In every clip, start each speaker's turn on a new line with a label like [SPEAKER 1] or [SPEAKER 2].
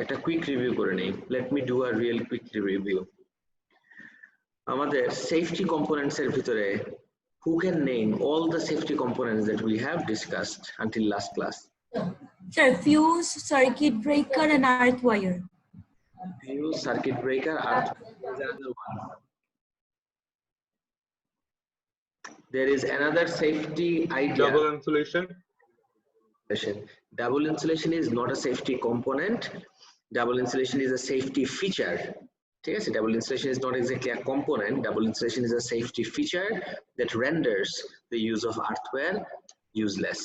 [SPEAKER 1] একটা quick review করে নেই। Let me do a real quick review. আমাদের সেফটি কম্পোনেন্টস এর ভিতরে who can name all the safety components that we have discussed until last class?
[SPEAKER 2] Sir, fuse, circuit breaker, and earth wire.
[SPEAKER 1] Fuse, circuit breaker, earth is another one. There is another safety idea.
[SPEAKER 3] Double insulation.
[SPEAKER 1] Double insulation is not a safety component. Double insulation is a safety feature. Double insulation is not exactly a component. Double insulation is a safety feature that renders the use of earthware useless.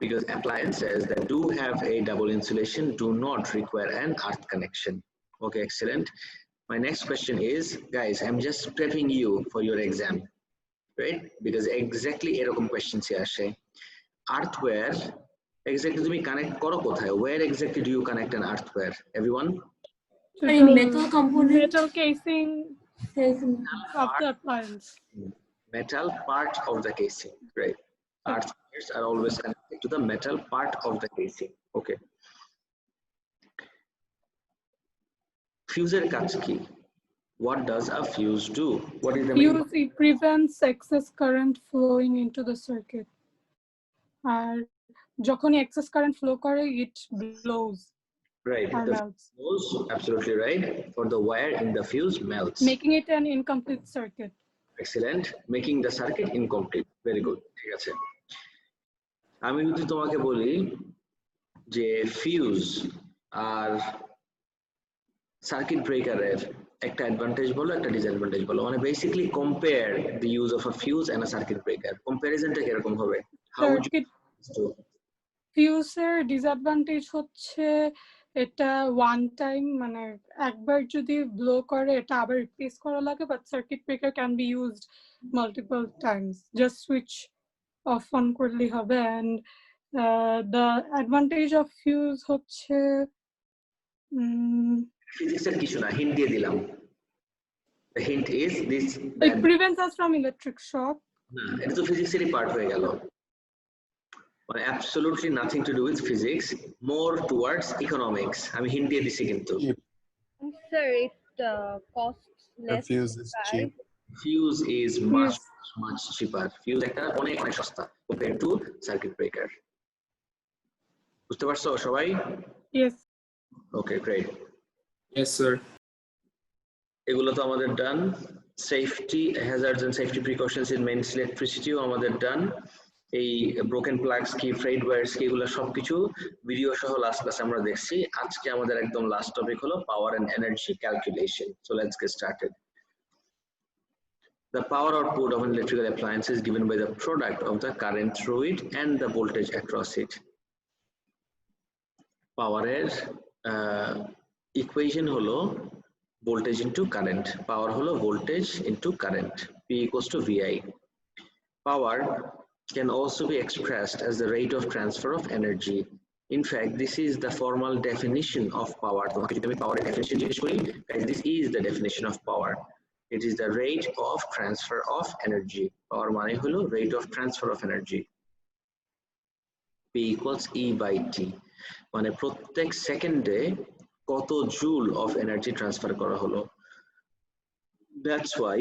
[SPEAKER 1] Because appliances that do have a double insulation do not require an earth connection. Okay, excellent. My next question is, guys, I'm just prepping you for your exam, right? Because exactly এরকম questions here আসে। Earthware, exactly তুমি connect করো কোথায়? Where exactly do you connect an earthware? Everyone?
[SPEAKER 2] Metal component.
[SPEAKER 4] Metal casing of the appliance.
[SPEAKER 1] Metal part of the casing, right? Earthwares are always connected to the metal part of the casing. Okay. Fuser কাজ কি? What does a fuse do? What is the
[SPEAKER 4] Fuse, it prevents excess current flowing into the circuit. আর যখন excess current flow করে, it blows.
[SPEAKER 1] Right. The fuse, absolutely right. For the wire in the fuse melts,
[SPEAKER 4] making it an incomplete circuit.
[SPEAKER 1] Excellent. Making the circuit incomplete. Very good. ঠিক আছে। আমি যদি তোমাকে বলি যে fuse আর circuit ব্রেকারের একটা advantage বলো, একটা ডিসঅ্যাডভান্টেজ বলো, মানে basically compare the use of a fuse and a circuit breaker. কম্পারিজনটা কিরকম হবে? হাউ উড ইউ
[SPEAKER 4] ফিউজের ডিসঅ্যাডভান্টেজ হচ্ছে এটা ওয়ান টাইম, মানে একবার যদি ব্লো করে এটা আবার রিপ্লেস করা লাগে, but circuit breaker can be used multiple times, just switch off on করলেই হবে। And the advantage of fuse হচ্ছে
[SPEAKER 1] ফিজিক্সের কিছু না, হিন্ট দিয়ে দিলাম। The hint is this,
[SPEAKER 4] it prevents us from electric shock.
[SPEAKER 1] এটা তো ফিজিক্সেরই পার্ট হয়ে গেল। Well, absolutely nothing to do with physics, more towards economics. আমি হিন্ট দিয়ে দিছি কিন্তু।
[SPEAKER 5] Sir, it costs less.
[SPEAKER 6] Fuse is cheap.
[SPEAKER 1] Fuse is much cheaper. Fuse একটা অনেক সস্তা compared to circuit breaker. বুঝতে পারছো সবাই?
[SPEAKER 4] Yes.
[SPEAKER 1] Okay, great.
[SPEAKER 6] Yes, sir.
[SPEAKER 1] এগুলো তো আমাদের ডান। Safety hazards and safety precautions in mains electricity ও আমাদের ডান। এই ব্রোকেন প্লাগস কি, ফ্রেড ওয়্যারস কি, এগুলো সবকিছু ভিডিও সহ লাস্ট ক্লাসে আমরা দেখছি। আজকে আমাদের একদম লাস্ট টপিক হলো power and energy calculation. So let's get started. The power output of an electrical appliance is given by the product of the current through it and the voltage across it. Power equation holo voltage into current. Power holo voltage into current. P equals to VI. Power can also be expressed as the rate of transfer of energy. In fact, this is the formal definition of power. Power definition, this is the definition of power. It is the rate of transfer of energy. Power মানে হলো rate of transfer of energy. P equals E by T. মানে প্রত্যেক সেকেন্ডে কত joule of energy transfer করা হলো। That's why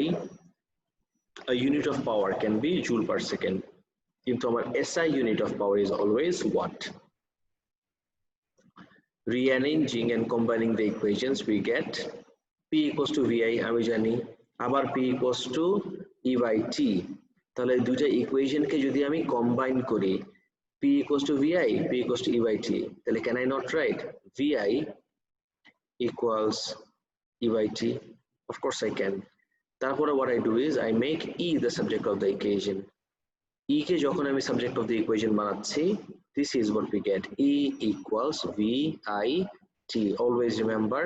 [SPEAKER 1] a unit of power can be joule per second. কিন্তু আমার SI unit of power is always watt. Rearranging and combining the equations, we get P equals to VI আমি জানি, আবার P equals to E by T। তাহলে দুইটা ইকুয়েশনকে যদি আমি কম্বাইন করি, P equals to VI, P equals to E by T, তাহলে can I not write VI equals E by T? Of course I can. তারপরে what I do is I make E the subject of the equation. E কে যখন আমি subject of the equation বানাচ্ছি, this is what we get. E equals VI T. Always remember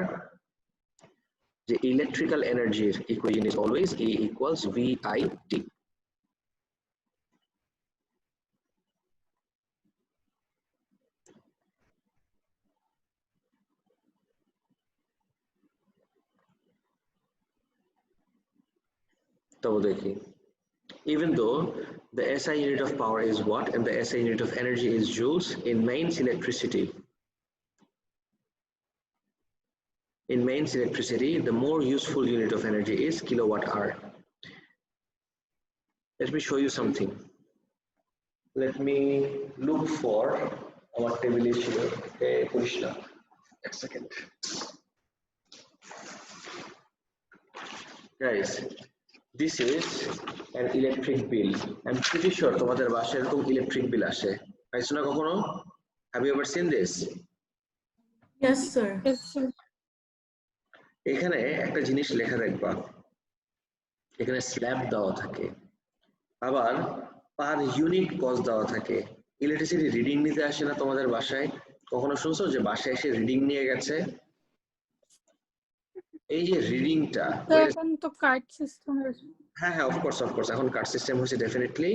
[SPEAKER 1] the electrical energy equation is always E equals VI T. Even though the SI unit of power is watt and the SI unit of energy is joules, in mains electricity, In mains electricity, the more useful unit of energy is kilowatt hour. Let me show you something. Let me look for our table issue. Okay, Krishna. A second. Guys, this is an electric bill. I'm pretty sure তোমাদের বাসায় এরকম electric bill আসে। পাইছো না কখনো? Have you ever seen this?
[SPEAKER 2] Yes, sir.
[SPEAKER 4] Yes, sir.
[SPEAKER 1] এখানে একটা জিনিস লেখা দেখবা। এখানে স্ল্যাব দেওয়া থাকে। আবার পার ইউনিট কস্ট দেওয়া থাকে। ইলেকট্রিসিটি রিডিং নিতে আসে না তোমাদের বাসায়? কখনো শুনছো যে বাসায় এসে রিডিং নিয়ে গেছে? এই যে রিডিংটা
[SPEAKER 4] এখন তো কার্ড সিস্টেম
[SPEAKER 1] হ্যাঁ হ্যাঁ অফকোর্স এখন কার্ড সিস্টেম হয়েছে ডেফিনেটলি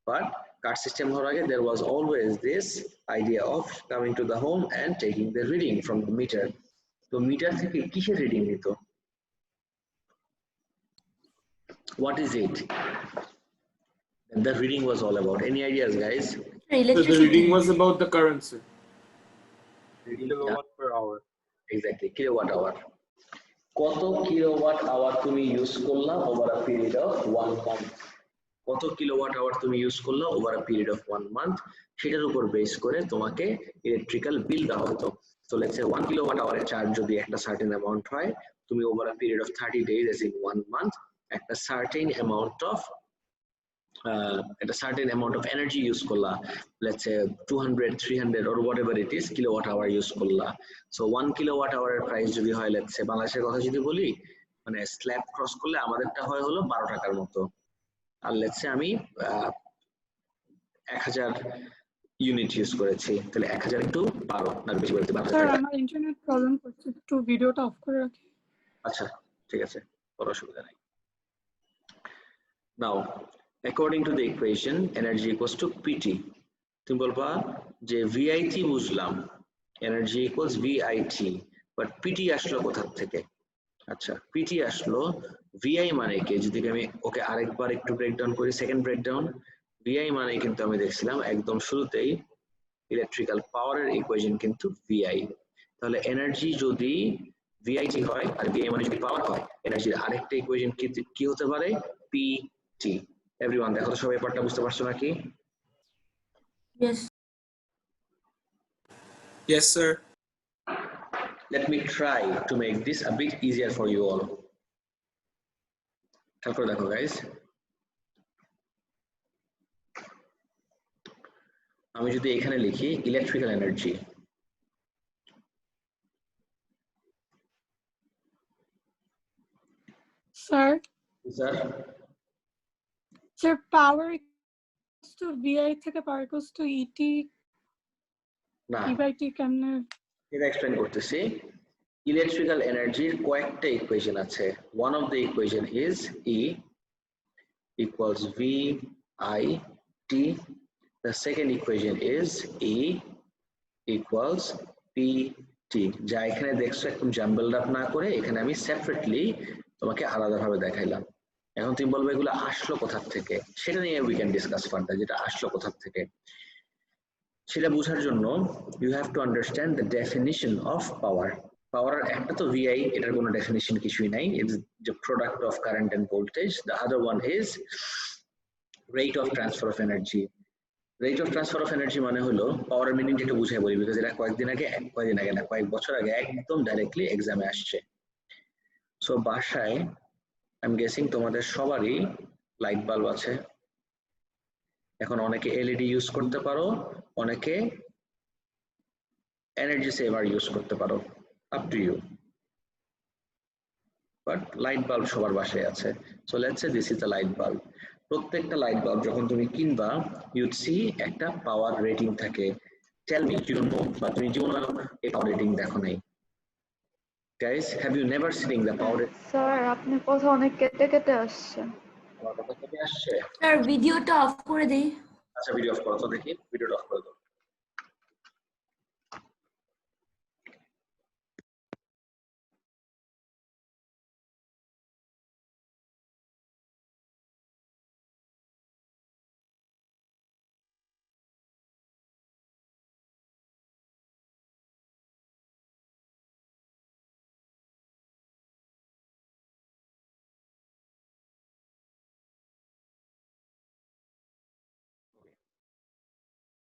[SPEAKER 1] বাট কার্ড সিস্টেম হওয়ার আগে there was always this idea of coming to the home and taking the reading from the meter. তো মিটার থেকে কিসের রিডিং নিত? What is it the reading was all about? Any ideas, guys?
[SPEAKER 6] So the
[SPEAKER 2] Electricity.
[SPEAKER 6] reading was about the current, sir.
[SPEAKER 3] Kilowatt per hour.
[SPEAKER 1] Exactly, kilowatt hour. কত kilowatt hour তুমি use করলা over a period of 1 month? কত kilowatt hour তুমি use করলা over a period of 1 month, সেটার উপর base করে তোমাকে ইলেকট্রিক্যাল বিল দেওয়া হতো। সো লেটস সে 1 কিলোওয়াট আওয়ারের চার্জ যদি একটা সার্টেন অ্যামাউন্ট হয়, তুমি over a period of 30 days as in 1 month একটা certain amount of energy use করলা, let's say 200 300 or whatever it is kilowatt hour use করলা। so 1 kilowatt hour এর price যদি হয় let's say বাংলাদেশের কথা যদি বলি, মানে স্ল্যাব ক্রস করলে আমাদেরটা হয় হলো 12 টাকার মতো। আর let's say আমি 1000 ইউনিট ইউজ করেছি, তাহলে 1000 ইনটু 12 না বেশি বলতে 12
[SPEAKER 4] স্যার
[SPEAKER 1] টাকা।
[SPEAKER 4] আমার ইন্টারনেট প্রবলেম করছে, একটু ভিডিওটা অফ করে রাখি।
[SPEAKER 1] আচ্ছা ঠিক আছে, কোনো অসুবিধা নাই। now according to the equation energy equals to pt, তুমি বলবা যে vit বুঝলাম energy equals vit, but pt আসলো কোথা থেকে? আচ্ছা pt আসলো vi মানে কি, যদি আমি ওকে আরেকবার একটু ব্রেকডাউন করি, সেকেন্ড ব্রেকডাউন, vi মানে কিন্তু আমি দেখছিলাম একদম শুরুতেই ইলেকট্রিক্যাল পাওয়ারের ইকুয়েশন কিন্তু vi, তাহলে এনার্জি যদি vit হয় আর vi মানে যদি পাওয়ার হয়, এনার্জির আরেকটা ইকুয়েশন কি হতে পারে? pt. এভরিওয়ান দেখো তো সবাই পার্টটা বুঝতে পারছো নাকি?
[SPEAKER 2] Yes.
[SPEAKER 6] Yes, sir.
[SPEAKER 1] Let me try to make this a bit easier for you all. খেয়াল করে দেখো গাইস, আমি যদি এখানে লিখি electrical energy,
[SPEAKER 4] sir
[SPEAKER 1] sir
[SPEAKER 4] sir power to VI থেকে পাওয়ার টু ইটি
[SPEAKER 1] না
[SPEAKER 4] ইবাইটি কেমনে?
[SPEAKER 1] এটা এক্সপ্লেইন করতেছি। ইলেকট্রিক্যাল এনার্জির কয়েকটা ইকুয়েশন আছে। One of the equation is E equals VIT. The second equation is E equals PT. যা এখানে দেখছো একদম জাম্বলড আপ না করে এখানে আমি সেপারেটলি তোমাকে আলাদাভাবে দেখাইলাম। এখন তুমি বলবে এগুলো আসলো কোথা থেকে, সেটা নিয়ে উই ক্যান ডিসকাস ফার্দার, যেটা আসলো কোথা থেকে সেটা বোঝার জন্য you have to understand the definition of power. Power একটা তো ভিআই, এটার কোনো ডেফিনিশন কিছুই নাই, it's the product of current and voltage. The other one is rate of transfer of energy. Rate of transfer of energy মানে হলো পাওয়ার মিনিংটা একটু বুঝাই বলি, বিকজ এটা কয়েক বছর আগে একদম ডাইরেক্টলি এক্সামে আসছে। সো বাসায় আই এম গেসিং তোমাদের সবারই লাইট বাল্ব আছে। এখন অনেকে এলইডি ইউজ করতে পারো, অনেকে এনার্জি সেভার ইউজ করতে পারো, up to you, but light bulb সবার বাসায় আছে। So let's say this is the light bulb. প্রত্যেকটা লাইট বাল্ব যখন তুমি কিনবা ইউড সি একটা পাওয়ার রেটিং থাকে। Tell me you don't know, বা তুমি জীবনে এই পাওয়ার রেটিং দেখো নাই। Guys have you never seen the power?
[SPEAKER 5] Sir আপনার কথা অনেক কেটে কেটে আসছে।
[SPEAKER 1] আমার কথা কেটে আসছে?
[SPEAKER 2] স্যার ভিডিওটা অফ করে দেই।
[SPEAKER 1] আচ্ছা ভিডিও অফ করো তো দেখি, ভিডিওটা অফ করে দাও।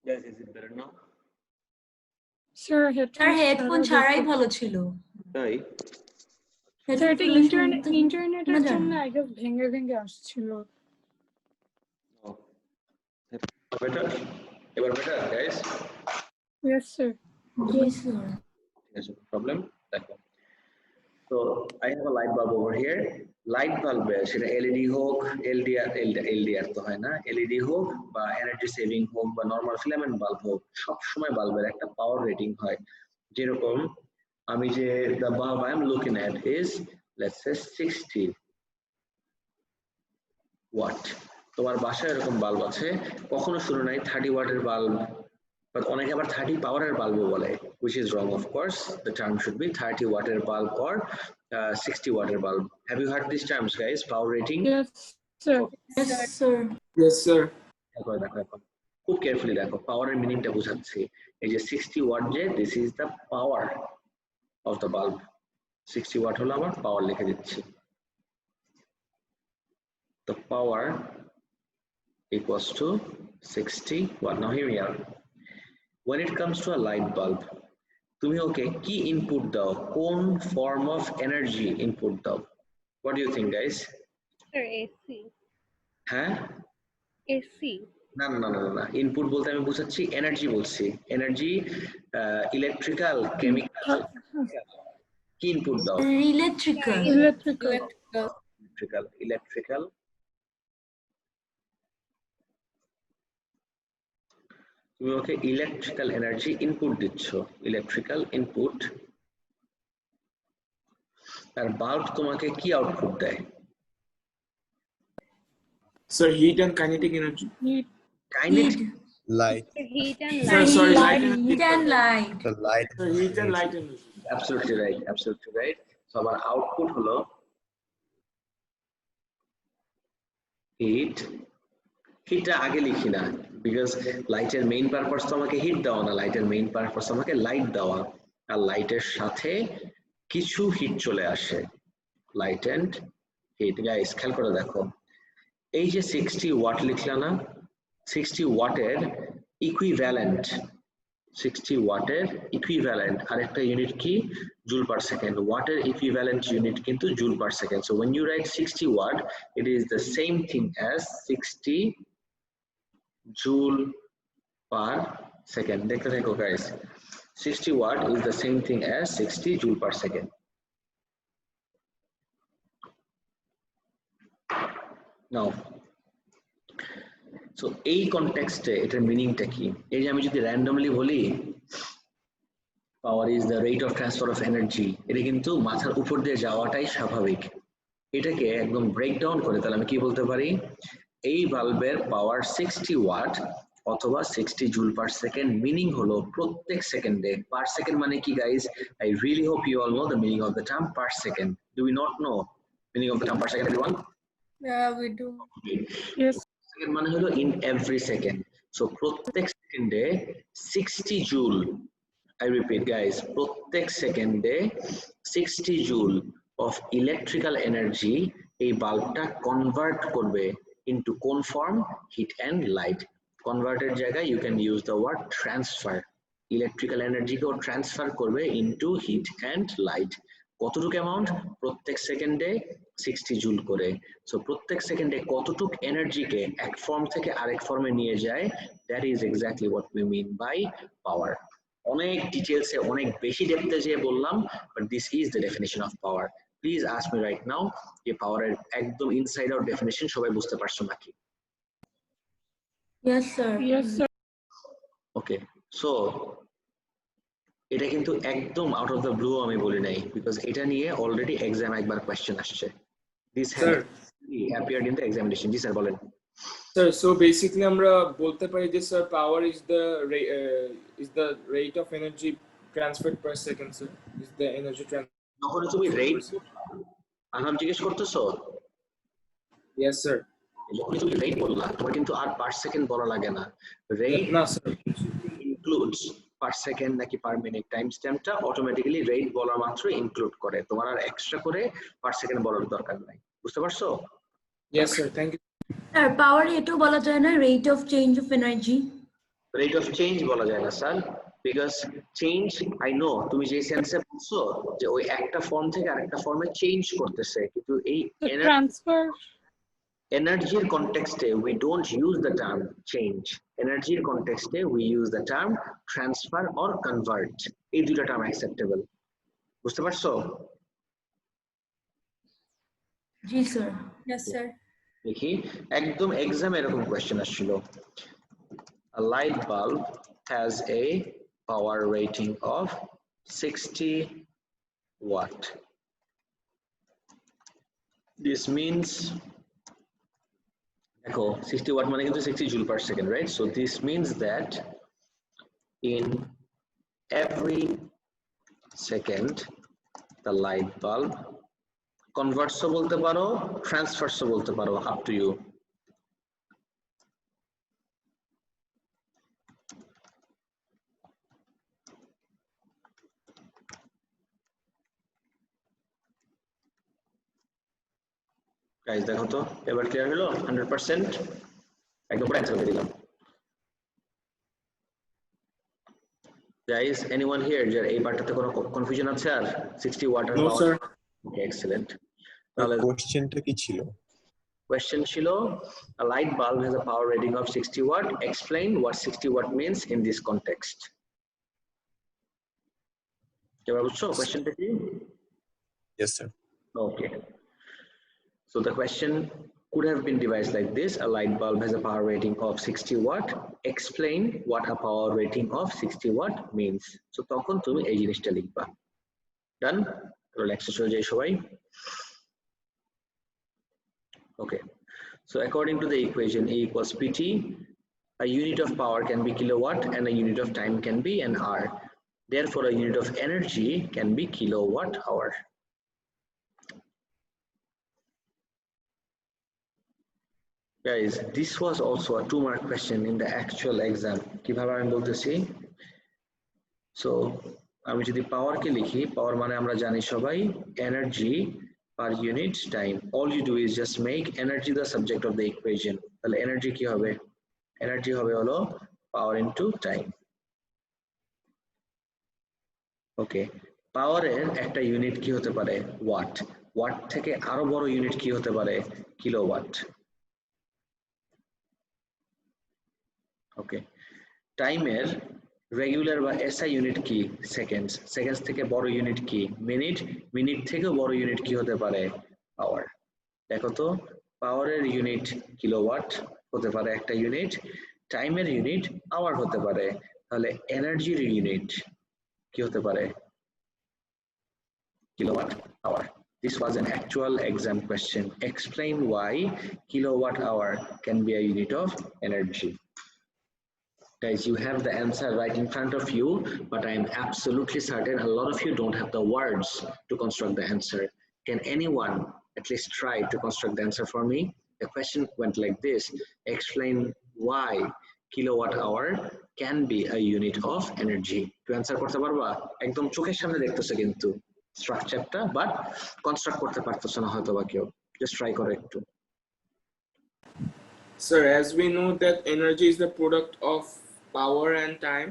[SPEAKER 1] Guys, is it better now?
[SPEAKER 4] Sir
[SPEAKER 2] তার হেডফোন ছাড়াই ভালো ছিল।
[SPEAKER 1] তাই
[SPEAKER 4] স্যার এটা
[SPEAKER 2] Headphone
[SPEAKER 4] ইন্টারনেটের
[SPEAKER 2] শোনা যায়
[SPEAKER 4] জন্য
[SPEAKER 2] না।
[SPEAKER 4] আই গেস ভেঙে ভেঙে আসছিল।
[SPEAKER 1] বেটার, এবার better guys?
[SPEAKER 4] Yes sir.
[SPEAKER 2] Yes, sir.
[SPEAKER 1] There's no problem. So I have a light bulb over here. Light bulb সেটা এলইডি হোক, এলডিআর তো হয় না, এলইডি হোক বা এনার্জি সেভিং হোক বা নরমাল ফিলামেন্ট বাল্ব হোক, সব সময় বাল্বের একটা পাওয়ার রেটিং হয়। যেরকম আমি যে the bulb I am looking at is let's say 60 watt. তোমার বাসায় এরকম বাল্ব আছে, কখনো শুরু নাই 30 ওয়াটের বাল্ব, but অনেকে আবার 30 পাওয়ারের বাল্বও বলে, which is wrong of course. The term should be 30 watt bulb or 60 watt bulb. Have you heard these terms guys? Power rating?
[SPEAKER 4] Yes sir.
[SPEAKER 2] Yes, sir.
[SPEAKER 6] Yes, sir.
[SPEAKER 1] দেখো খুব কেয়ারফুলি দেখো, পাওয়ারের মিনিংটা বোঝাচ্ছি। এই যে 60 ওয়াট, যে this is the power of the bulb. 60 watt হলো আমার পাওয়ার, লিখে দিচ্ছি। The power equals to 60 watt. Now here we are. When it comes to a light bulb, তুমি ওকে কি ইনপুট দাও, কোন ফর্ম অফ এনার্জি ইনপুট দাও? What do you think guys?
[SPEAKER 3] Sir, AC.
[SPEAKER 1] হ্যাঁ,
[SPEAKER 3] AC.
[SPEAKER 1] না না না না না, ইনপুট বলতে আমি বুঝাচ্ছি এনার্জি বলছি। এনার্জি ইলেকট্রিক্যাল, কেমিক্যাল, কি ইনপুট দাও?
[SPEAKER 2] Electrical.
[SPEAKER 1] ইলেকট্রিক্যাল। তুমি ওকে ইলেকট্রিক্যাল এনার্জি ইনপুট দিচ্ছ, ইলেকট্রিক্যাল ইনপুট। আর বাল্ব তোমাকে কি আউটপুট দেয়?
[SPEAKER 6] Sir, heat and kinetic energy.
[SPEAKER 1] Kinetic
[SPEAKER 7] Light.
[SPEAKER 3] Heat and
[SPEAKER 6] Sir,
[SPEAKER 3] light.
[SPEAKER 6] sorry,
[SPEAKER 2] Light
[SPEAKER 6] light
[SPEAKER 2] and light.
[SPEAKER 7] The light.
[SPEAKER 6] Sir, heat and light energy.
[SPEAKER 1] absolutely right. So আমার output হলো হিটটা আগে লিখি না, because লাইটের মেইন পারপাস তো আমাকে হিট দেওয়া না, লাইটের মেইন পারপাস আমাকে লাইট দেওয়া, আর লাইটের সাথে কিছু হিট চলে আসে, লাইট এন্ড হিট। গাইস খেয়াল করে দেখো, এই যে 60 ওয়াট লিখলা না, 60 ওয়াটের ইকুইভ্যালেন্ট, 60 ওয়াটের ইকুইভ্যালেন্ট আরেকটা ইউনিট কি? Joule per second. ওয়াটের ইকুইভ্যালেন্ট ইউনিট কিন্তু joule per second. So when you write 60 watt, it is the same thing as 60 joule per second. দেখতে থাকো guys, 60 watt is the same thing as 60 joule per second. Now so এই কনটেক্সটে এটার মিনিংটা কি? এই যে আমি যদি র্যান্ডমলি বলি power is the rate of transfer of energy, এটা কিন্তু মাথার উপর দিয়ে যাওয়াটাই স্বাভাবিক। এটাকে একদম ব্রেকডাউন করে তাহলে আমি কি বলতে পারি? এই বাল্বের পাওয়ার 60 ওয়াট অথবা 60 জুল পার সেকেন্ড। মিনিং হলো প্রত্যেক সেকেন্ডে, পার সেকেন্ড মানে কি guys? I really hope you all know the meaning of the term per second. Do we not know meaning of the term per second everyone?
[SPEAKER 2] Yeah, we do.
[SPEAKER 4] Yes
[SPEAKER 1] second মানে হলো in every second. So প্রত্যেক সেকেন্ডে 60 joule, I repeat guys, প্রত্যেক সেকেন্ডে 60 joule of electrical energy এই বাল্বটা convert করবে into কোন ফর্ম? Heat and light. কনভার্টের জায়গায় you can use the word transfer. Electrical এনার্জিকেও ট্রান্সফার করবে ইনটু হিট এন্ড লাইট। কতটুকু অ্যামাউন্ট? প্রত্যেক সেকেন্ডে 60 জুল করে। সো প্রত্যেক সেকেন্ডে কতটুকু এনার্জিকে এক ফর্ম থেকে আরেক ফর্মে নিয়ে যায়, that is exactly what we mean by power. অনেক ডিটেইলসে, অনেক বেশি ডেপথে যে বললাম, but this is the definition of power. Please ask me right now, যে পাওয়ারের একদম ইনসাইড আউট ডেফিনিশন সবাই বুঝতে পারছো নাকি?
[SPEAKER 2] Yes, sir.
[SPEAKER 4] Yes sir.
[SPEAKER 1] Okay, so এটা কিন্তু একদম আউট অফ দ্য ব্লু আমি বলি নাই, বিকজ এটা নিয়ে অলরেডি এক্সাম একবার কোশ্চেন আসছে। This has appeared in the examination. G sir বলেন।
[SPEAKER 6] Sir, so basically আমরা বলতে পারি যে sir, power is the rate of energy transferred per second, sir. Is the energy transfer.
[SPEAKER 1] যখন তুমি রেট আনাম জিজ্ঞেস করতেছো,
[SPEAKER 6] Yes, sir.
[SPEAKER 1] যখন তুমি রেট বললা, তোমার কিন্তু আর পার সেকেন্ড বলা লাগে না। Rate
[SPEAKER 6] No, sir.
[SPEAKER 1] Includes per second নাকি পার মিনিট, টাইম স্ট্যাম্পটা অটোমেটিক্যালি রেট বলা মাত্র ইনক্লুড করে, তোমার আর এক্সট্রা করে পার সেকেন্ড বলার দরকার নাই। বুঝতে পারছো?
[SPEAKER 6] Yes, sir. Thank you.
[SPEAKER 2] Sir, power এটাও বলা যায় না, rate of change of energy?
[SPEAKER 1] rate of change বলা যায় না sir, because change I know তুমি যে সেন্সে বলছো যে ওই একটা ফর্ম থেকে আরেকটা ফর্মে চেঞ্জ করতেছে, কিন্তু এই
[SPEAKER 4] ট্রান্সফার
[SPEAKER 1] এনার্জির কনটেক্সটে we don't use the term change, এনার্জির কনটেক্সটে we use the term transfer or convert, এই দুটো টার্ম acceptable, বুঝতে পারছো?
[SPEAKER 2] জি স্যার। Yes sir.
[SPEAKER 1] দেখি একদম এক্সামে এরকম কোয়েশ্চেন আসছিল, a light bulb has a power rating of 60 watt. This means echo 60 watt মানে কিন্তু 60 joule per second, right? So this means that in every second the light bulb converts বলতে পারো, transfers বলতে পারো, up to you. গাইস দেখো তো এবার clear হলো 100%, একদম পুরো অ্যানসার দিলাম। গাইস এনিওয়ান হিয়ার যার এই পার্টটাতে কোনো কনফিউশন আছে আর 60 ওয়াট আর
[SPEAKER 6] No,
[SPEAKER 1] পাওয়ার?
[SPEAKER 6] sir.
[SPEAKER 1] ওকে এক্সেলেন্ট। তাহলে
[SPEAKER 7] কোশ্চেনটা কি ছিল?
[SPEAKER 1] কোশ্চেন ছিল a light bulb has a power rating of 60 watt, explain what 60 watt means in this context. এবার বুঝছো কোশ্চেনটা কি?
[SPEAKER 7] Yes sir.
[SPEAKER 1] Okay. So the question could have been devised like this: a light bulb has a power rating of 60 watt. Explain what a power rating of 60 watt means. So তখন তুমি এই জিনিসটা লিখবা। Done? Relax চলে যাই সবাই। Okay. So according to the equation E equals PT, a unit of power can be kilowatt and a unit of time can be an hour. Therefore, a unit of energy can be kilowatt hour. Guys, this was also a 2-mark question in the actual exam. কিভাবে আমি বলতেছি? So আমি যদি পাওয়ার কে লিখি, পাওয়ার মানে আমরা জানি সবাই energy per unit time. All you do is just make energy the subject of the equation. তাহলে energy কি হবে? Energy হবে হলো power into time. Okay, পাওয়ার এর একটা ইউনিট কি হতে পারে? ওয়াট। ওয়াট থেকে আরো বড় ইউনিট কি হতে পারে? কিলোওয়াট। ওকে, টাইমের রেগুলার বা এসআই ইউনিট কি? সেকেন্ডস। সেকেন্ডস থেকে বড় ইউনিট কি? মিনিট। মিনিট থেকে বড় ইউনিট কি হতে পারে? আওয়ার। দেখো তো পাওয়ারের ইউনিট কিলোওয়াট হতে পারে একটা ইউনিট, টাইমের ইউনিট আওয়ার হতে পারে, তাহলে এনার্জির ইউনিট কি হতে পারে? Kilowatt hour. This was an actual exam question. Explain why kilowatt hour can be a unit of energy. Guys, you have the answer right in front of you, but I am absolutely certain a lot of you don't have the words to construct the answer. Can anyone at least try to construct the answer for me? The question went like this: explain why kilowatt hour can be a unit of energy. To answer করতে পারবা? একদম চোখের সামনে দেখতেছো কিন্তু স্ট্রাকচারটা, but construct করতে পারতেছো না হয়তো বা কেউ। জাস্ট ট্রাই করো একটু।
[SPEAKER 6] Sir, as we know that energy is the product of power and time,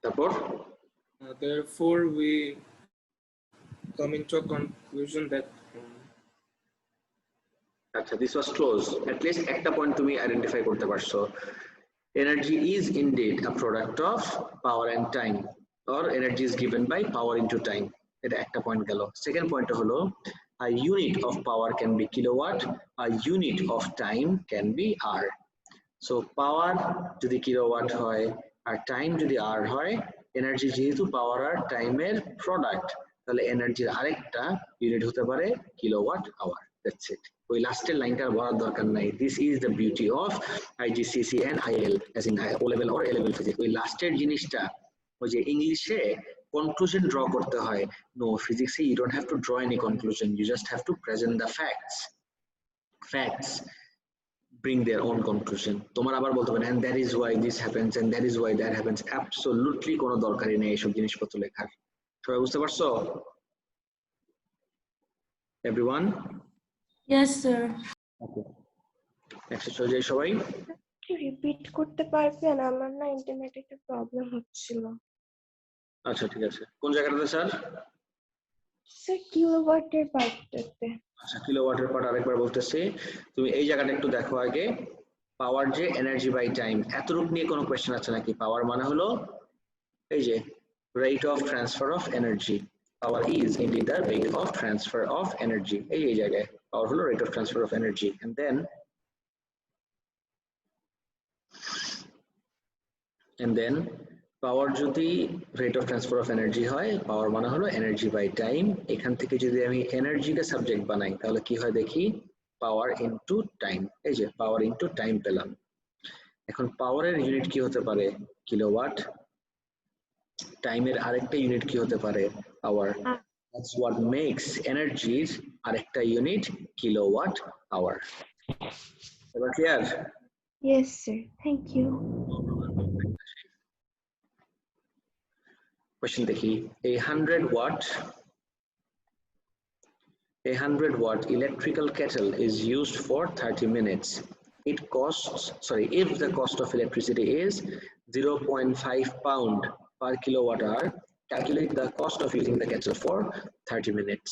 [SPEAKER 1] তারপর
[SPEAKER 6] therefore we come into a conclusion that
[SPEAKER 1] আচ্ছা, this was close. At least একটা পয়েন্ট তুমি আইডেন্টিফাই করতে পারছো। Energy is indeed a product of power and time, or energy is given by power into time. এটা একটা point গেল। Second point হলো a unit of power can be kilowatt, a unit of time can be hour. So power যদি kilowatt হয় আর time যদি hour হয়, energy যেহেতু পাওয়ার আর টাইমের প্রোডাক্ট, তাহলে এনার্জির আরেকটা ইউনিট হতে পারে কিলোওয়াট আওয়ার। That's it. ওই লাস্টের লাইনটা বলার দরকার নাই। This is the beauty of IGCSE and IAL, as in O level or A level physics. ওই লাস্টের জিনিসটা ওই যে ইংলিশে conclusion draw করতে হয়, no, physics you don't have to draw any conclusion, you just have to present the facts bring their own conclusion. তোমার আবার বলতে পারেন and that is why this happens and that is why that happens, absolutely কোনো দরকারই নেই এইসব জিনিসপত্র লেখার। সবাই বুঝতে পারছো? everyone?
[SPEAKER 2] Yes sir.
[SPEAKER 1] Okay. Next চলে যাই সবাই।
[SPEAKER 8] রিপিট করতে পারবেন? আমার না ইন্টারনেটে প্রবলেম হচ্ছিল।
[SPEAKER 1] আচ্ছা ঠিক আছে, কোন জায়গাটাতে স্যার?
[SPEAKER 8] স্যার কিলোওয়াটের পার্টটাতে।
[SPEAKER 1] আচ্ছা কিলোওয়াটের পার্ট আরেকবার বলতেছি, তুমি এই জায়গাটা একটু দেখো আগে। পাওয়ার যে এনার্জি বাই টাইম, এতটুকু নিয়ে কোনো কোয়েশ্চেন আছে নাকি? পাওয়ার মানে হলো এই যে rate of transfer of energy. Power is indeed the rate of transfer of energy. এই জায়গায় পাওয়ার হলো rate of transfer of energy. and then পাওয়ার যদি rate of transfer of energy হয়, পাওয়ার মানে হলো এনার্জি বাই টাইম। এখান থেকে যদি আমি এনার্জিকে সাবজেক্ট বানাই তাহলে কি হয় দেখি, পাওয়ার ইনটু টাইম। এই যে পাওয়ার ইনটু টাইম পেলাম। এখন পাওয়ারের ইউনিট কি হতে পারে? কিলোওয়াট। টাইমের আরেকটা ইউনিট কি হতে পারে? আওয়ার। That's what makes এনার্জির আরেকটা ইউনিট কিলোওয়াট আওয়ার। এবার clear?
[SPEAKER 8] Yes sir, thank you.
[SPEAKER 1] Question দেখি, a 100 watt electrical kettle is used for 30 minutes. It costs, sorry, if the cost of electricity is 0.5 pound per kilowatt hour, calculate the cost of using the kettle for 30 minutes.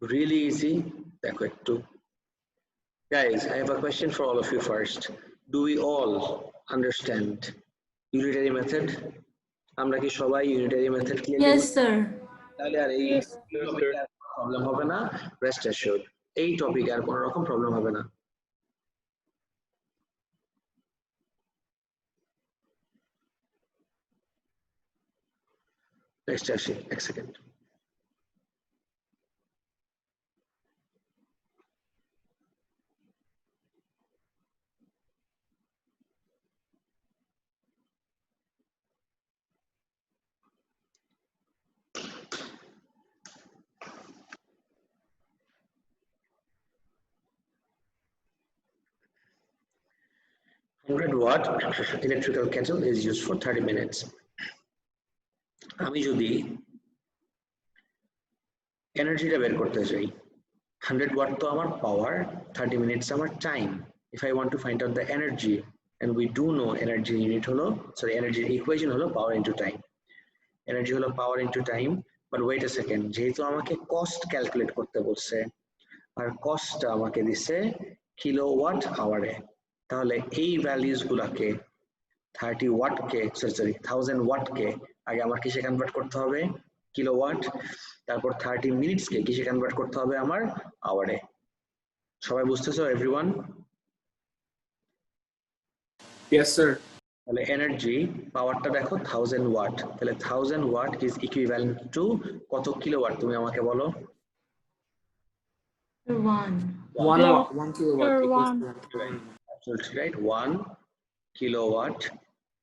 [SPEAKER 1] Really easy. দেখো একটু। Guys, I have a question for all of you first. Do we all understand unitary method? আমরা কি সবাই unitary method clear?
[SPEAKER 2] Yes, sir.
[SPEAKER 1] তাহলে আর এই টপিকে problem হবে না, রেস্ট অ্যাসিওরড। এই টপিকে আর কোনো রকম প্রবলেম হবে না। নেক্সট আসি, এক second. watt electrical kettle is used for 30 minutes. আমি যদি এনার্জিটা বের করতে চাই, 100 watt তো আমার পাওয়ার, 30 minutes আমার time. If I want to find out the energy, and we do know energy unit হলো, sorry, energy equation হলো power into time. Energy হলো power into time, but wait a second, যেহেতু আমাকে cost calculate করতে বলছে আর কস্টটা আমাকে দিছে kilowatt আওয়ারে, তাহলে এই ভ্যালুস গুলাকে 30 ওয়াটকে সরি 1000 ওয়াটকে আগে আমার কিসে কনভার্ট করতে হবে? কিলোওয়াট। তারপর 30 মিনিটসকে কিসে কনভার্ট করতে হবে? আমার আওয়ারে। সবাই বুঝতেছো এভরিওয়ান?
[SPEAKER 6] Yes sir.
[SPEAKER 1] তাহলে এনার্জি পাওয়ারটা দেখো 1000 ওয়াট, তাহলে 1000 ওয়াট ইজ ইকুইভ্যালেন্ট টু কত কিলোওয়াট? তুমি আমাকে বলো।
[SPEAKER 2] 1.
[SPEAKER 6] 1 kilowatt
[SPEAKER 4] Sir,
[SPEAKER 6] equals
[SPEAKER 4] one.
[SPEAKER 6] to 1.
[SPEAKER 1] Absolutely right. 1 kilowatt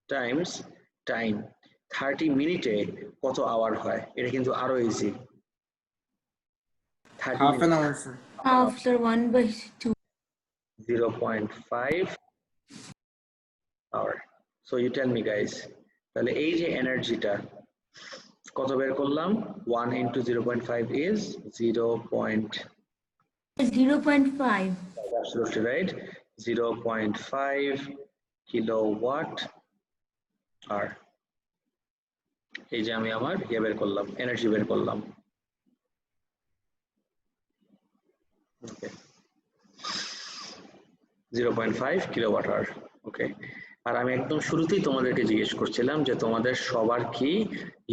[SPEAKER 1] times time. 30 মিনিটে কত আওয়ার হয়? এটা কিন্তু আরো easy.
[SPEAKER 6] Half an hour sir.
[SPEAKER 2] After 1/2.
[SPEAKER 1] 0.5 hour. So you tell me guys, তাহলে এই যে এনার্জিটা কত বের করলাম? 1 into 0.5 is
[SPEAKER 2] 0.5.
[SPEAKER 1] Absolutely right. 0.5 kilowatt hour. এই যে আমি আমার ইয়ে বের করলাম, এনার্জি বের করলাম। ওকে, 0.5 কিলোওয়াট আওয়ার। ওকে, আর আমি একদম শুরুতেই তোমাদেরকে জিজ্ঞেস করছিলাম যে তোমাদের সবার কি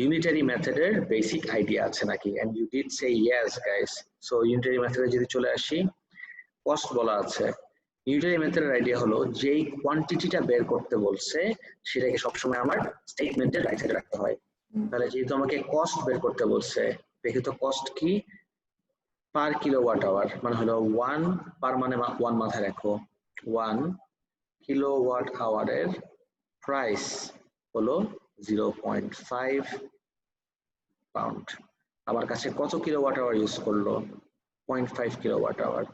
[SPEAKER 1] ইউনিটারি মেথডের বেসিক আইডিয়া আছে নাকি? And you did say yes guys. So unitary মেথডে যদি চলে আসি, কস্ট বলা আছে। ইউনিটারি মেথডের আইডিয়া হলো যেই কোয়ান্টিটিটা বের করতে বলছে সেটাকে সবসময় আমার স্টেটমেন্টের রাইট সাইডে রাখতে হয়। তাহলে যেহেতু আমাকে কস্ট বের করতে বলছে, দেখি তো কস্ট কি? পার কিলোওয়াট আওয়ার মানে হলো 1 পার মানে 1 মাথায় রাখো। 1 কিলোওয়াট আওয়ারের প্রাইস হলো 0.5 পাউন্ড। আমার কাছে কত কিলোওয়াট আওয়ার ইউজ করলো? 0.5 কিলোওয়াট আওয়ার।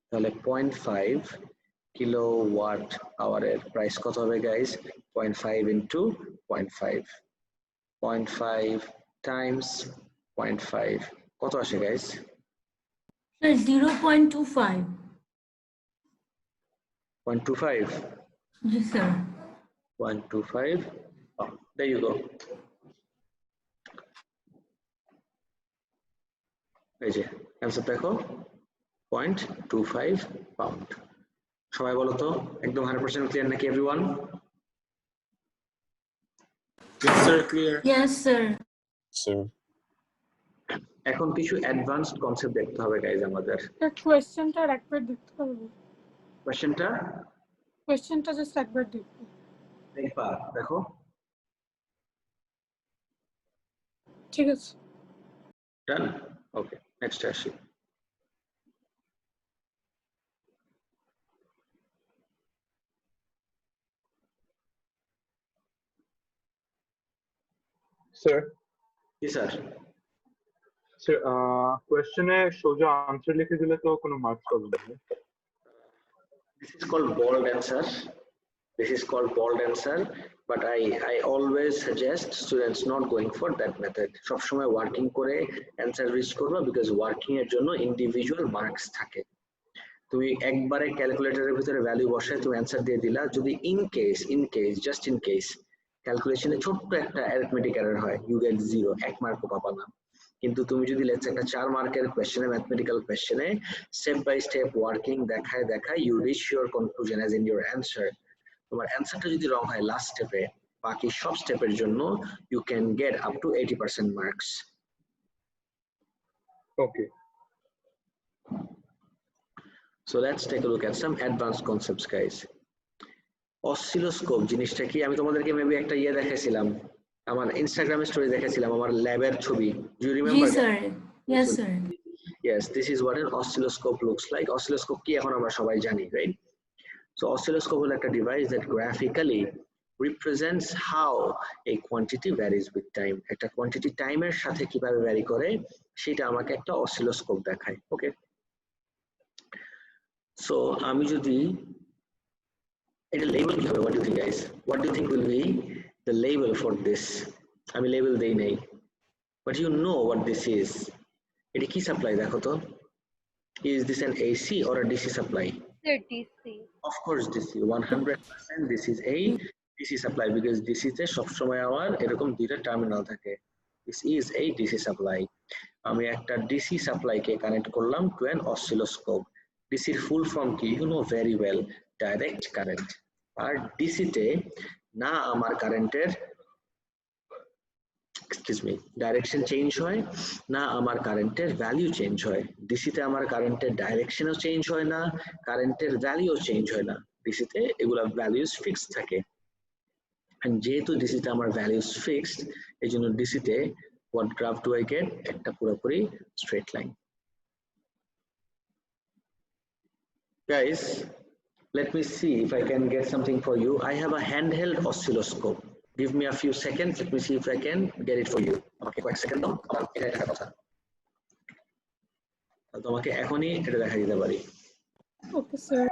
[SPEAKER 1] তাহলে 0.5 কিলোওয়াট আওয়ারের প্রাইস কত হবে গাইস? 0.5 ইন্টু 0.5, 0.5 টাইমস 0.5 কত আসে guys?
[SPEAKER 2] Sir, 0.25.
[SPEAKER 1] 125.
[SPEAKER 2] Yes, sir.
[SPEAKER 1] 125. Oh, there you go. এই যে অ্যান্সার দেখো 0.25 পাউন্ড। সবাই বলো তো একদম 100% ক্লিয়ার নাকি everyone?
[SPEAKER 6] Yes, sir. Clear.
[SPEAKER 2] Yes, sir.
[SPEAKER 7] Sir.
[SPEAKER 1] এখন কিছু অ্যাডভান্সড কনসেপ্ট দেখতে হবে গাইজ আমাদের।
[SPEAKER 4] কোয়েশ্চেনটা একবার দেখতে পারবো? কোয়েশ্চেনটা জাস্ট একবার দেখবো।
[SPEAKER 1] দেখো
[SPEAKER 4] ঠিক আছে।
[SPEAKER 1] ডান, ওকে নেক্সট আসি।
[SPEAKER 9] Sir,
[SPEAKER 1] জি স্যার।
[SPEAKER 9] sir, কোয়েশ্চেনে সোজা আনসার লিখে দিলে তো কোনো মার্কস পাবো না।
[SPEAKER 1] This is called bold answer. This is called bold answer, but I always suggest students not going for that method. সব সময় ওয়ার্কিং করে অ্যানসার রিচ করবা, বিকজ ওয়ার্কিং এর জন্য ইন্ডিভিজুয়াল মার্কস থাকে। তুমি একবারে ক্যালকুলেটরের ভিতরে ভ্যালু বসায় তুমি অ্যানসার দিয়ে দিলা, যদি in case just in case ক্যালকুলেশনে ছোট্ট একটা অ্যারিথমেটিক এরর হয়, ইউ গেট 0, 1 মার্কও পাবা না। কিন্তু তুমি যদি লেটস একটা 4 মার্কের কোশ্চেনে, ম্যাথমেটিক্যাল কোশ্চেনে স্টেপ বাই স্টেপ ওয়ার্কিং দেখায় you reach your conclusion as in your answer. তোমার অ্যানসারটা যদি রং হয় লাস্ট স্টেপে, বাকি সব স্টেপের জন্য you can get up to 80% marks.
[SPEAKER 9] Okay.
[SPEAKER 1] So let's take a look at some advanced concepts, guys. Oscilloscope জিনিসটা কি? আমি তোমাদেরকে মেবি একটা দেখাইছিলাম, আমার ইনস্টাগ্রামে স্টোরি দেখাইছিলাম, আমার ল্যাবের ছবি। Do you remember?
[SPEAKER 2] Yes, sir. Yes, sir.
[SPEAKER 1] Yes, this is what an oscilloscope looks like. Oscilloscope কি এখন আমরা সবাই জানি, right? So oscilloscope হলো একটা device that graphically represents how a quantity varies with time. একটা কোয়ান্টিটি টাইমের সাথে কিভাবে ভ্যারি করে সেটা আমাকে একটা অসিলোস্কোপ দেখায়। ওকে, সো আমি যদি এটা লেবেল কি হবে, what do you think guys? What do you think will be the label for this? আমি লেবেল দেই নাই, but you know what this is. এটা কি সাপ্লাই দেখো তো? Is this an AC or a DC supply?
[SPEAKER 3] Sir, DC.
[SPEAKER 1] Of course DC, 100% this is a DC supply, because DC তে সবসময় আমার এরকম দুইটা টার্মিনাল থাকে। This is a DC supply. আমি একটা DC supply কে কানেক্ট করলাম to an oscilloscope. DC এর ফুল ফর্ম কি? You know very well, direct current. আর DC তে না আমার কারেন্টের ডাইরেকশন চেঞ্জ হয়, না আমার কারেন্টের ভ্যালু চেঞ্জ হয়। ডিসিতে আমার কারেন্টের ডাইরেকশনও চেঞ্জ হয় না, কারেন্টের ভ্যালুও চেঞ্জ হয় না। ডিসিতে এগুলা ভ্যালুস ফিক্সড থাকে। যেহেতু ডিসিতে আমার ভ্যালুস ফিক্সড, এই জন্য ডিসিতে what graph do I get? একটা পুরোপুরি straight line. Guys, let me see if I can get something for you. I have a handheld oscilloscope. Give me a few seconds. Let me see if I can get it for you. আমাকে কয়েক second দাও, আমার এটা একটা কথা। তোমাকে এখনই এটা দেখা দিতে পারি।
[SPEAKER 4] Okay sir.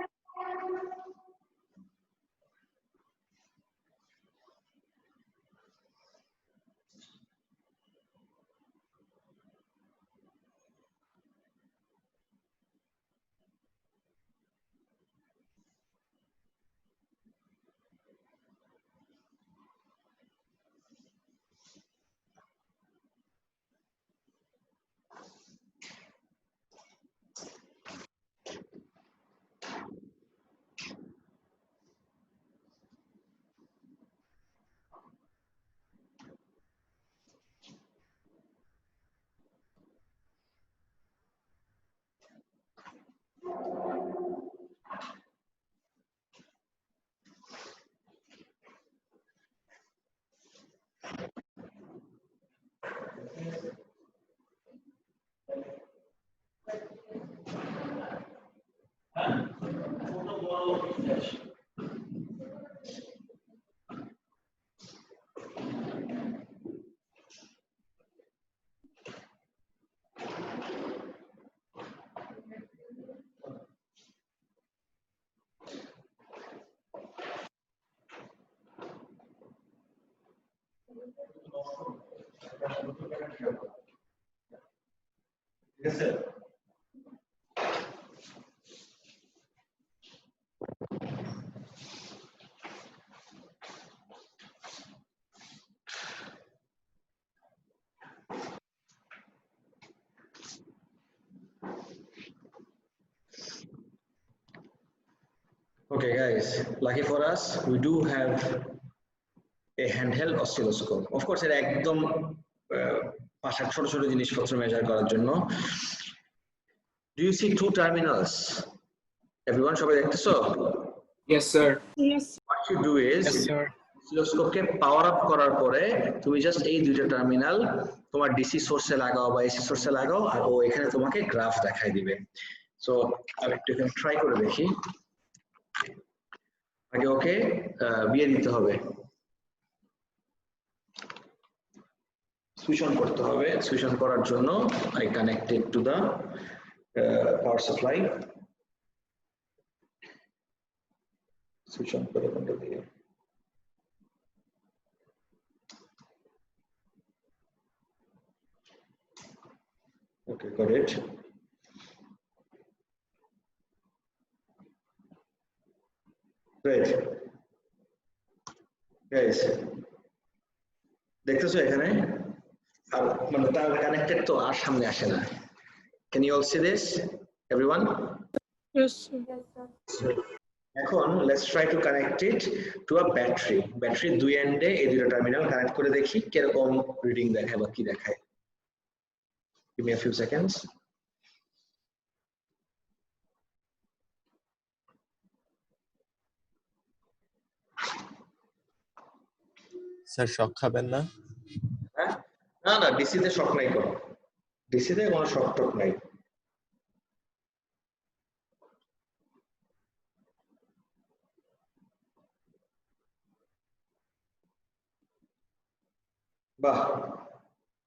[SPEAKER 1] Yes, sir. Okay guys, lucky for us, we do have a handheld oscilloscope. Of course, এটা একদম পাশার ছোট ছোট জিনিসপত্র মেজার করার জন্য। Do you see two terminals? Everyone, সবাই দেখতেছো?
[SPEAKER 6] Yes, sir.
[SPEAKER 4] Yes.
[SPEAKER 1] What you do is,
[SPEAKER 6] Yes, sir.
[SPEAKER 1] অসিলোস্কোপকে পাওয়ার আপ করার পরে তুমি জাস্ট এই দুইটা টার্মিনাল তোমার ডিসি সোর্সে লাগাও বা এসি সোর্সে লাগাও আর ও এখানে তোমাকে গ্রাফ দেখাই দিবে। সো আমি একটু এখানে ট্রাই করে দেখি। আগে ওকে বিয়ে দিতে হবে, সুইচ অন করতে হবে। সুইচ অন করার জন্য I connected to the power supply. Switch on করে কোনটা দিয়ে okay, got it. Great. Guys, দেখতেছো এখানে আর মানে তার কানেক্টেড তো আর সামনে আসে না। Can you all see this, everyone?
[SPEAKER 4] Yes.
[SPEAKER 1] এখন let's try to connect it to a battery. Battery দুই এন্ডে এই দুটো টার্মিনাল কানেক্ট করে দেখি কিরকম রিডিং দেখায় বা কি দেখায়। Give me a few seconds.
[SPEAKER 7] Sir shock খাবেন না?
[SPEAKER 1] না না, ডিসিতে শক নাই কোনো, ডিসিতে কোনো শক টক নাই। বাহ,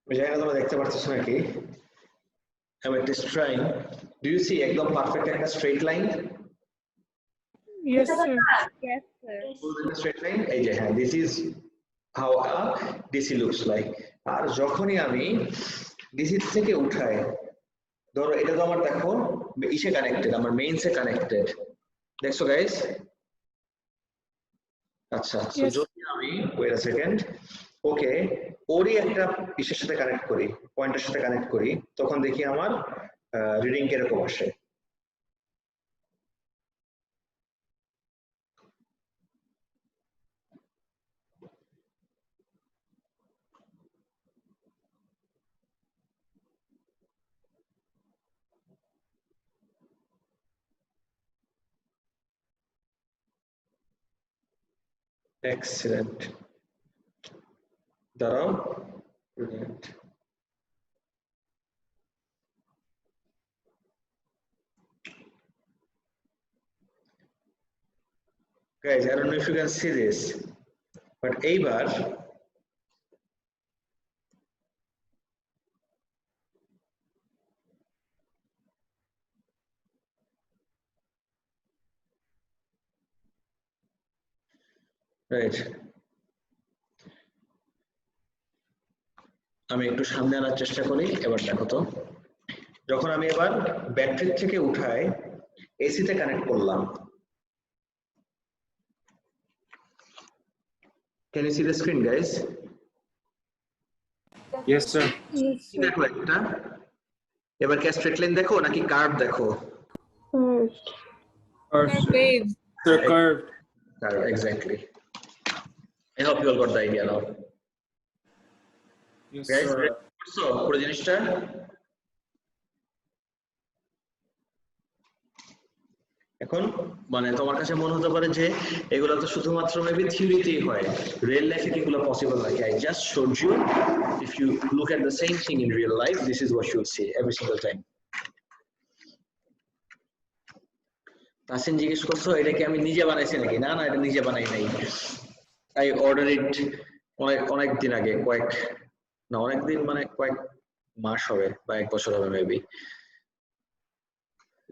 [SPEAKER 1] আমি জানি না তোমরা দেখতে পারতেছো নাকি। I'm at this trying. Do you see একদম পারফেক্ট একটা straight line?
[SPEAKER 4] Yes, sir.
[SPEAKER 3] Yes, sir.
[SPEAKER 1] Straight line, এই যে হ্যাঁ, this is how a DC looks like. আর যখনই আমি ডিসি থেকে উঠাই, ধরো এটা তো আমার দেখো ইসে কানেক্টেড, আমার মেইনসে কানেক্টেড, দেখছো গাইস? আচ্ছা, সো যদি আমি ওয়েট আ সেকেন্ড, ওকে ওরই একটা ইসের সাথে কানেক্ট করি, পয়েন্টের সাথে কানেক্ট করি, তখন দেখি আমার রিডিং কিরকম আসে। Excellent. দাঁড়াও, brilliant. Guys, I don't know if you can see this, but এইবার রাইট, আমি একটু সামনে আনার চেষ্টা করি। এবার দেখো তো, যখন আমি এবার ব্যাটারি থেকে উঠাই এসিতে কানেক্ট করলাম, can you see the screen guys?
[SPEAKER 6] Yes, sir.
[SPEAKER 1] দেখো একটা, এবার কি স্ট্রেট লাইন দেখো নাকি কার্ভ দেখো?
[SPEAKER 6] Curved. Sir, curved.
[SPEAKER 1] Exactly. I hope you all got the idea now.
[SPEAKER 6] Yes,
[SPEAKER 1] Guys,
[SPEAKER 6] sir.
[SPEAKER 1] so পুরো জিনিসটা এখন মানে তোমার কাছে মনে হতে পারে যে এগুলো তো শুধুমাত্র মেবি থিওরিতেই হয়, রিয়েল লাইফে কি এগুলো পসিবল নাকি? I just showed you, if you look at the same thing in real life, this is what you will see every single time. Tasin জিজ্ঞেস করছো এটা কি আমি নিজে বানাইছি নাকি? না না, এটা নিজে বানাই নাই, I ordered it অনেক দিন আগে, অনেক দিন মানে কয়েক মাস হবে বা এক বছর হবে মেবি।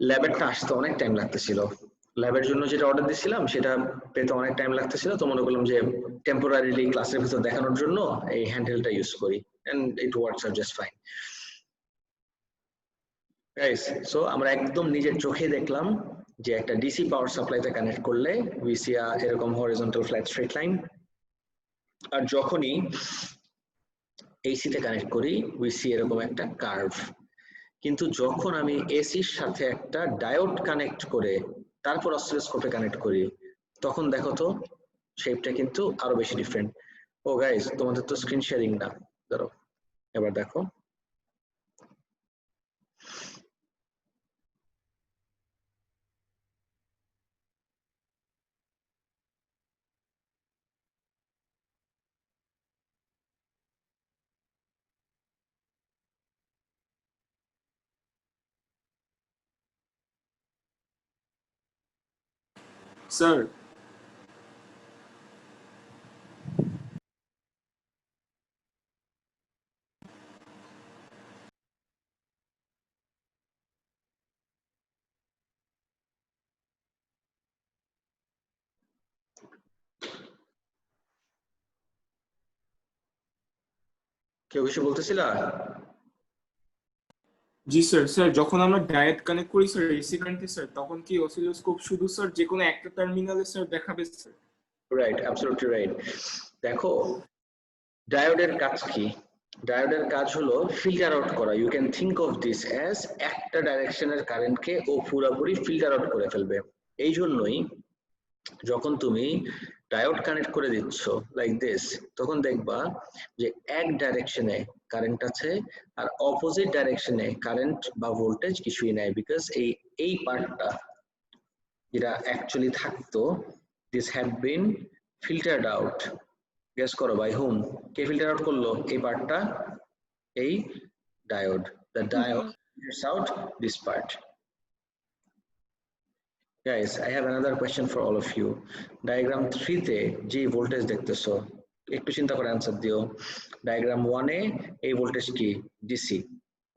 [SPEAKER 1] ল্যাবেরটা আসতে অনেক টাইম লাগতেছিল, ল্যাবের জন্য যেটা অর্ডার দিছিলাম সেটা পেতে অনেক টাইম লাগতেছিল, তো মনে করলাম যে টেম্পোরারিলি ক্লাসের ভিতর দেখানোর জন্য এই হ্যান্ডহেলটা ইউজ করি, and it works out just fine guys. So আমরা একদম নিজের চোখে দেখলাম যে একটা ডিসি পাওয়ার সাপ্লাইতে কানেক্ট করলে উই সি এরকম হরিজন্টাল ফ্ল্যাট স্ট্রেট লাইন, আর যখনই এসিতে কানেক্ট করি উই সি এরকম একটা কার্ভ। কিন্তু যখন আমি এসির সাথে একটা ডায়োড কানেক্ট করে তারপর অসিলোস্কোপে কানেক্ট করি, তখন দেখো তো শেপটা কিন্তু আরো বেশি ডিফারেন্ট। ও গাইস, তোমাদের তো স্ক্রিন শেয়ারিং না, ধরো এবার দেখো।
[SPEAKER 6] স্যার
[SPEAKER 1] কেউ কিছু বলতেছিলা?
[SPEAKER 6] জি স্যার। স্যার যখন আমরা ডায়েট কানেক্ট করি স্যার এসি কারেন্টে স্যার, তখন কি অসিলোস্কোপ শুধু স্যার যে কোনো একটা টার্মিনালে স্যার দেখাবে স্যার?
[SPEAKER 1] Right, absolutely right. দেখো ডায়োডের কাজ কি? ডায়োডের কাজ হলো ফিল্টার আউট করা। You can think of this as একটা ডাইরেকশনের কারেন্টকে ও পুরোপুরি ফিল্টার আউট করে ফেলবে। এই জন্যই যখন তুমি ডায়োড কানেক্ট করে দিচ্ছ লাইক দিস, তখন দেখবা যে এক ডাইরেকশনে কারেন্ট আছে আর অপোজিট ডাইরেকশনে কারেন্ট বা ভোল্টেজ কিছুই নাই, বিকজ এই পার্টটা যেটা অ্যাকচুয়ালি থাকতো, this had been filtered out. Guess করো বাই হুম? কে ফিল্টার আউট করলো এই পার্টটা? এই diode. The diode filters out this part. Guys, I have another question for all of you. Diagram 3 তে যে ভোল্টেজ দেখতেছো, একটু চিন্তা করে অ্যান্সার দিও। ডায়াগ্রাম 1 এ এই ভোল্টেজ কি? ডিসি,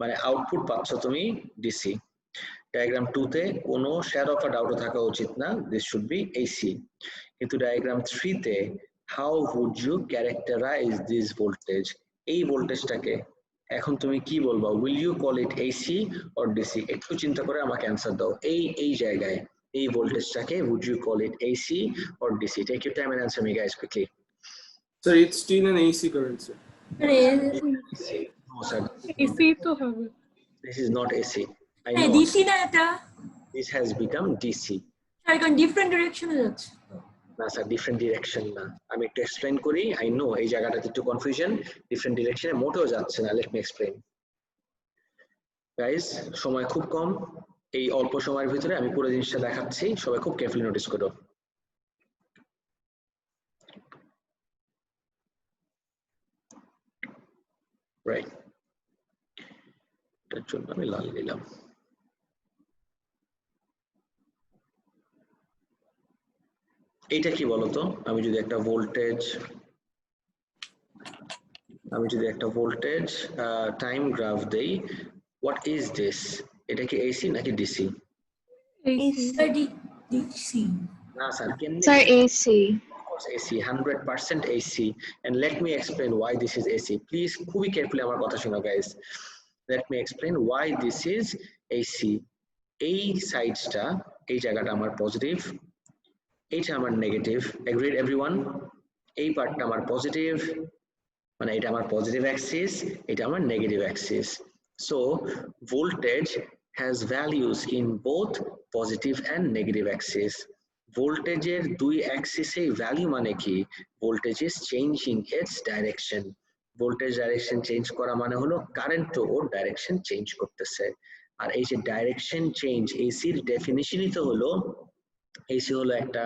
[SPEAKER 1] মানে আউটপুট পাচ্ছ তুমি ডিসি। ডায়াগ্রাম 2 তে কোনো শেয়ার অফ আ ডাউটও থাকা উচিত না, দিস শুড বি এসি। কিন্তু ডায়াগ্রাম 3 তে how would you characterize this voltage? এই ভোল্টেজটাকে এখন তুমি কি বলবা? Will you call it AC or DC? একটু চিন্তা করে আমাকে অ্যান্সার দাও। এই জায়গায় এই ভোল্টেজটাকে would you call it AC or DC? Take your time and answer me guys quickly.
[SPEAKER 6] Sir it's still an AC current sir.
[SPEAKER 1] No sir,
[SPEAKER 4] এসি তো হবে।
[SPEAKER 1] this is not AC. I know
[SPEAKER 2] DC না এটা,
[SPEAKER 1] this has become DC.
[SPEAKER 2] কারণ different ডিরেকশনে যাচ্ছে।
[SPEAKER 1] না sir, different direction না। আমি একটু এক্সপ্লেন করি। আই নো এই জায়গাটাতে একটু কনফিউশন, ডিফারেন্ট ডিরেকশনে মোটেও যাচ্ছে না। লেট মি এক্সপ্লেন গাইস, সময় খুব কম, এই অল্প সময়ের ভিতরে আমি পুরো জিনিসটা দেখাচ্ছি, সবাই খুব কেয়ারফুলি নোটিস করো। রাইট, এটার জন্য আমি লাল দিলাম। এইটা কি বলতো? আমি যদি একটা ভোল্টেজ টাইম গ্রাফ দেই, হোয়াট ইজ দিস? এটা কি এসি নাকি ডিসি?
[SPEAKER 2] ডিসি
[SPEAKER 1] না স্যার, কেমনে?
[SPEAKER 8] Sir AC.
[SPEAKER 1] AC, 100% AC. And let me explain why this is AC. Please, খুবই carefully আমার কথা শোনো guys. Let me explain why this is AC. এই সাইডটা, এই জায়গাটা আমার পজিটিভ, এইটা আমার নেগেটিভ। Agreed everyone? এই পার্টটা আমার পজিটিভ, মানে এটা আমার পজিটিভ অ্যাক্সিস, এটা আমার negative Axis. So voltage has values in both positive and negative axis. ভোল্টেজের দুই অ্যাক্সিসে ভ্যালু মানে কি? Voltage is changing it's direction. Voltage direction change করা মানে হলো কারেন্টও ওর ডাইরেকশন চেঞ্জ করতেছে। আর এই যে ডাইরেকশন চেঞ্জ, এসির ডেফিনিশনই তো হলো, এসি হলো একটা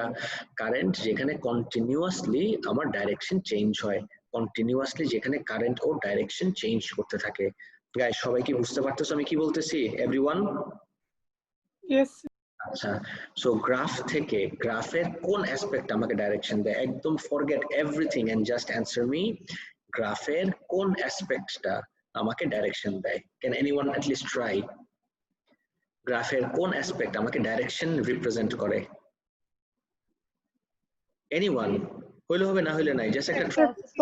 [SPEAKER 1] কারেন্ট যেখানে কন্টিনিউয়াসলি আমার ডাইরেকশন চেঞ্জ হয়, কন্টিনিউয়াসলি যেখানে কারেন্ট ও ডাইরেকশন চেঞ্জ করতে থাকে। গাইস, সবাই কি বুঝতে পারতেছো আমি কি বলতেছি? এভরিওয়ান?
[SPEAKER 4] ইয়েস।
[SPEAKER 1] আচ্ছা, সো গ্রাফ থেকে গ্রাফের কোন অ্যাসপেক্ট আমাকে ডাইরেকশন দেয়? একদম forget everything and just answer me. গ্রাফের কোন অ্যাসপেক্টটা আমাকে ডাইরেকশন দেয়? Can anyone at least try? গ্রাফের কোন অ্যাসপেক্ট আমাকে ডাইরেকশন রিপ্রেজেন্ট করে? এনিওয়ান? হইলে হবে, না হইলে নাই, জাস্ট একটা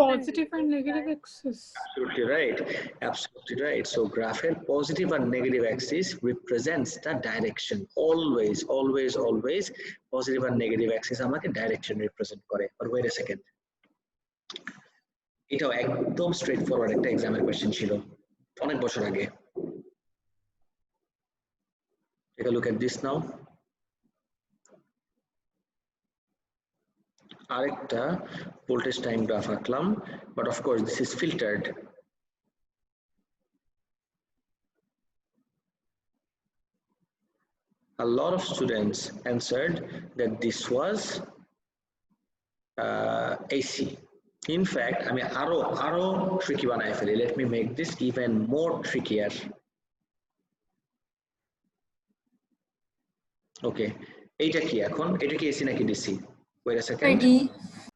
[SPEAKER 4] পজিটিভ আর negative axis.
[SPEAKER 1] Absolutely right. Absolutely right. So graph positive and negative axis represents the direction. Always, always, always positive and negative axis আমাকে direction represent করে। But wait a second. এটাও একদম straight forward একটা এক্সামের question ছিল অনেক বছর আগে। Take a look at this now. আরেকটা ভোল্টেজ টাইম গ্রাফ আঁকলাম, but of course this is filtered. A lot of students answered that this was AC. In fact, আমি আরো tricky বানায় ফেলি। Let me make this even more trickier. Okay, এইটা কি এখন? এটা কি AC নাকি DC? Wait a second.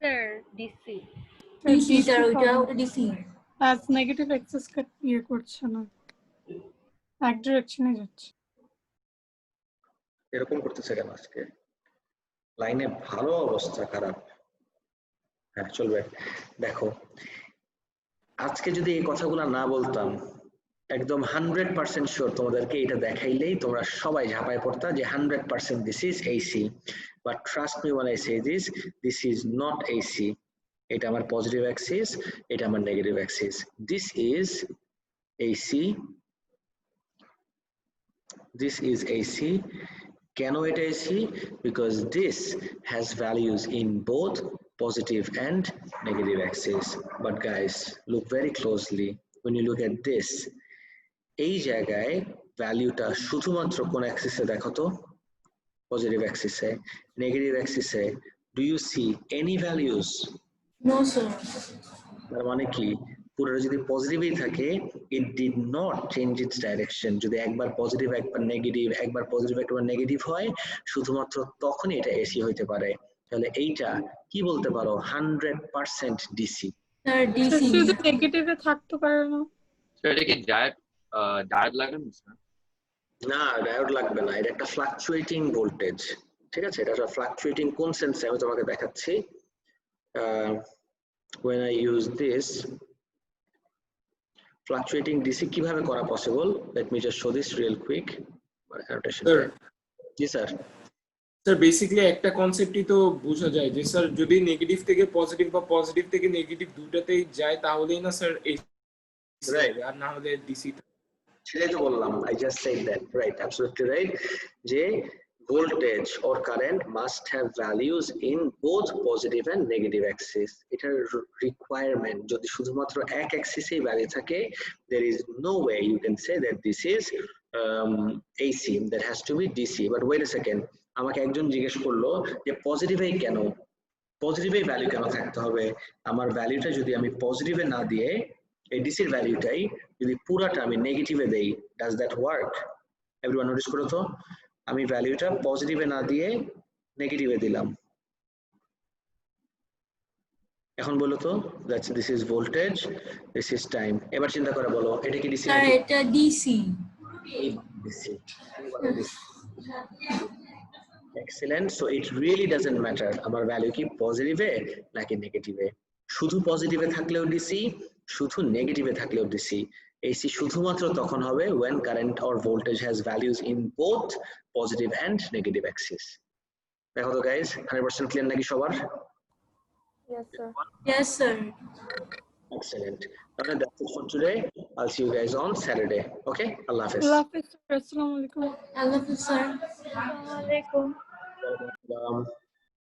[SPEAKER 3] Sir, DC.
[SPEAKER 2] DC sir, ওইটা DC।
[SPEAKER 4] অ্যাজ নেগেটিভ এক্সেস ইয়ে করছে না, এক ডিরেকশনে যাচ্ছে।
[SPEAKER 1] এরকম করতেছে কেন আজকে? লাইনে ভালো অবস্থা খারাপ। হ্যাঁ চলবে। দেখো আজকে যদি এই কথাগুলো না বলতাম, একদম 100% শিওর তোমাদেরকে এটা দেখাইলেই তোমরা সবাই ঝাঁপায় পড়তা যে 100% this is AC, but trust me when I say this is not AC. এটা আমার পজিটিভ অ্যাক্সিস, এটা আমার negative Axis. This is AC, this is AC. কেন এটা AC? Because this has values in both positive and negative axis. But guys, look very closely. When you look at this, এই জায়গায় ভ্যালুটা শুধুমাত্র কোন অ্যাক্সিসে দেখো তো? পজিটিভ অ্যাক্সিসে। নেগেটিভ অ্যাক্সিসে do you see any values?
[SPEAKER 2] No sir.
[SPEAKER 1] তার মানে কি পুরোটা যদি পজিটিভই থাকে, it did not change its direction. যদি একবার পজিটিভ একবার নেগেটিভ, একবার পজিটিভ একবার নেগেটিভ হয়, শুধুমাত্র তখনই এটা এসি হইতে পারে। তাহলে এইটা কি বলতে পারো? 100% ডিসি।
[SPEAKER 2] স্যার ডিসি
[SPEAKER 4] যদি নেগেটিভে থাকতে পারে না?
[SPEAKER 10] স্যার এটা কি ডায়োড লাগবে না?
[SPEAKER 1] না, ডায়োড লাগবে না। এটা একটা ফ্লাকচুয়েটিং ভোল্টেজ, ঠিক আছে? এটা একটা ফ্লাকচুয়েটিং কোন সেন্সে আমি তোমাকে দেখাচ্ছি। when I use this fluctuating DC কিভাবে করা possible? let me just show this real quick. G sir.
[SPEAKER 6] Sir basically একটা কনসেপ্টই তো বোঝা যায় যে স্যার যদি নেগেটিভ থেকে পজিটিভ বা পজিটিভ থেকে নেগেটিভ দুটাতেই যায় তাহলেই না স্যার এই
[SPEAKER 1] রাইট,
[SPEAKER 6] আর না হলে ডিসি।
[SPEAKER 1] সেটাই তো বললাম, I just said that, right, absolutely right, যে voltage or current must have values in both positive and negative axis. এটার requirement যদি শুধুমাত্র এক অ্যাক্সিসেই ভ্যালু থাকে, there is no way you can say that this is AC, that has to be DC. But wait a second, আমাকে একজন জিজ্ঞেস করলো যে পজিটিভেই কেন, পজিটিভে ভ্যালু কেন থাকতে হবে? আমার ভ্যালুটা যদি আমি পজিটিভে না দিয়ে এই ডিসির ভ্যালুটাই যদি পুরাটা আমি নেগেটিভে দেই, does that work? Everyone notice করো তো, আমি ভ্যালুটা পজিটিভে না দিয়ে নেগেটিভে দিলাম, এখন বলো তো, that's this is voltage, this is time. এবার চিন্তা করে বলো এটা কি ডিসি?
[SPEAKER 2] স্যার এটা DC.
[SPEAKER 1] DC. Excellent. So it really doesn't matter আমার ভ্যালু কি পজিটিভে নাকি নেগেটিভে। শুধু পজিটিভে থাকলেও ডিসি, শুধু নেগেটিভে থাকলেও ডিসি। AC শুধুমাত্র তখন হবে when current or voltage has values in both positive and negative axis. দেখো তো গাইস, 100% ক্লিয়ার নাকি সবার?
[SPEAKER 8] Yes, sir.
[SPEAKER 2] Yes sir.
[SPEAKER 1] Excellent. Okay, that's it for today. I'll see you guys on Saturday. Okay? Allah Hafiz.
[SPEAKER 4] আল্লাহ হাফেজ। আসসালামু আলাইকুম।
[SPEAKER 2] আল্লাহ হাফেজ sir.
[SPEAKER 5] আসসালামু আলাইকুম।
[SPEAKER 1] Welcome.